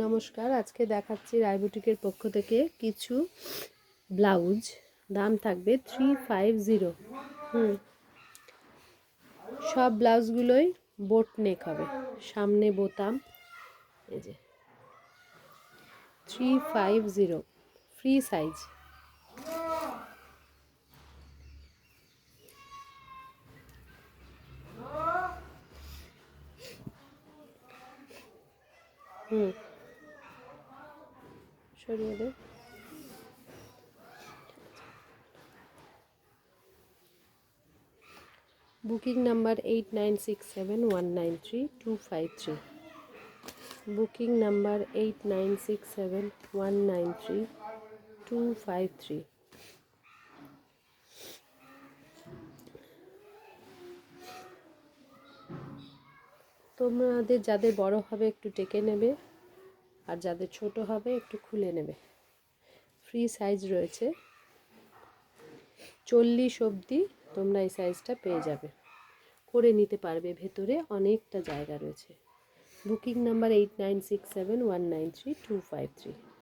নমস্কার, আজকে দেখাচ্ছি রায় বুটিকের পক্ষ থেকে কিছু ব্লাউজ। দাম থাকবে 350। সব ব্লাউজগুলোই বোট নেক হবে, সামনে বোতাম। এই যে 350 ফ্রি সাইজ। সরিয়ে দে। Booking number 8967193253। Booking number 8967193253। তোমাদের যাদের বড় হবে একটু টেকে নেবে, আর যাদের ছোট হবে একটু খুলে নেবে। ফ্রি সাইজ রয়েছে, 40 অবধি তোমরা এই সাইজটা পেয়ে যাবে, করে নিতে পারবে। ভেতরে অনেকটা জায়গা রয়েছে। Booking number 8967193253।